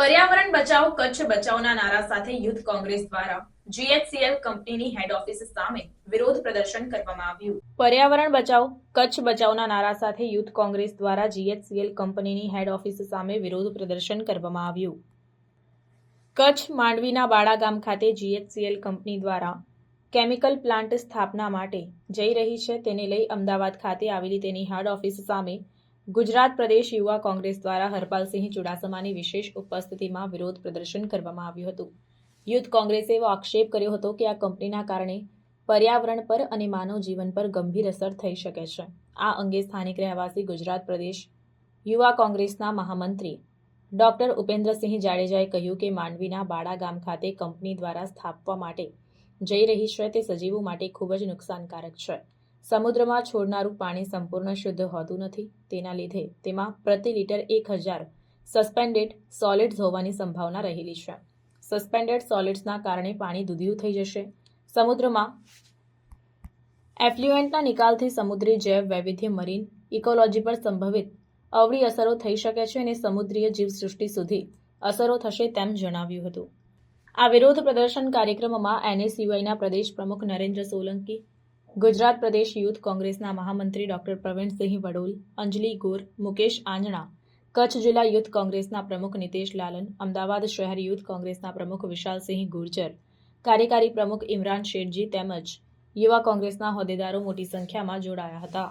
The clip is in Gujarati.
પર્યાવરણ બચાવો કચ્છ બચાવના નારા સાથે યુથ કોંગ્રેસ દ્વારા GHCL કંપનીની હેડ ઓફિસ સામે વિરોધ પ્રદર્શન કરવામાં આવ્યું। પર્યાવરણ બચાવો કચ્છ બચાવના નારા સાથે યુથ કોંગ્રેસ દ્વારા GHCL કંપનીની હેડ ઓફિસ સામે વિરોધ પ્રદર્શન કરવામાં આવ્યું। કચ્છ માંડવીના બાળા ગામ ખાતે GHCL કંપની દ્વારા કેમિકલ પ્લાન્ટ સ્થાપના માટે જઈ રહી છે, તેને લઈ અમદાવાદ ખાતે આવેલી તેની હેડ ઓફિસ સામે ગુજરાત પ્રદેશ યુવા કોંગ્રેસ દ્વારા હરપાલસિંહ ચુડાસમાની વિશેષ ઉપસ્થિતિમાં વિરોધ પ્રદર્શન કરવામાં આવ્યું હતું। યુથ કોંગ્રેસે એવો આક્ષેપ કર્યો હતો કે આ કંપનીના કારણે પર્યાવરણ પર અને માનવ જીવન પર ગંભીર અસર થઈ શકે છે। આ અંગે સ્થાનિક રહેવાસી ગુજરાત પ્રદેશ યુવા કોંગ્રેસના મહામંત્રી ડોક્ટર ઉપેન્દ્રસિંહ જાડેજાએ કહ્યું કે માંડવીના બાળા ગામ ખાતે કંપની દ્વારા સ્થાપવા માટે જઈ રહી છે તે સજીવો માટે ખૂબ જ નુકસાનકારક છે। સમુદ્રમાં છોડનારું પાણી સંપૂર્ણ શુદ્ધ હોતું નથી, તેના લીધે તેમાં પ્રતિ લિટર 1000 સસ્પેન્ડેડ સોલિડ્સ હોવાની સંભાવના રહેલી છે। સસ્પેન્ડેડ સોલિડ્સના કારણે પાણી દૂધિયું થઈ જશે। સમુદ્રમાં એફ્લ્યુએન્ટના નિકાલથી સમુદ્રી જૈવ વૈવિધ્ય, મરીન ઇકોલોજી પર સંભવિત અવળી અસરો થઈ શકે છે અને સમુદ્રીય જીવસૃષ્ટિ સુધી અસરો થશે તેમ જણાવ્યું હતું। આ વિરોધ પ્રદર્શન કાર્યક્રમમાં NSUIના પ્રદેશ પ્રમુખ નરેન્દ્ર સોલંકી, ગુજરાત પ્રદેશ યુથ કોંગ્રેસના મહામંત્રી ડોક્ટર પ્રવીણસિંહ વડોલ, અંજલિ ગોર, મુકેશ આંજણા, કચ્છ જિલ્લા યુથ કોંગ્રેસના પ્રમુખ નિતેશ લાલન, અમદાવાદ શહેર યુથ કોંગ્રેસના પ્રમુખ વિશાલસિંહ ગુર્જર, કાર્યકારી પ્રમુખ ઇમરાન શેઠજી તેમજ યુવા કોંગ્રેસના હોદ્દેદારો મોટી સંખ્યામાં જોડાયા હતા।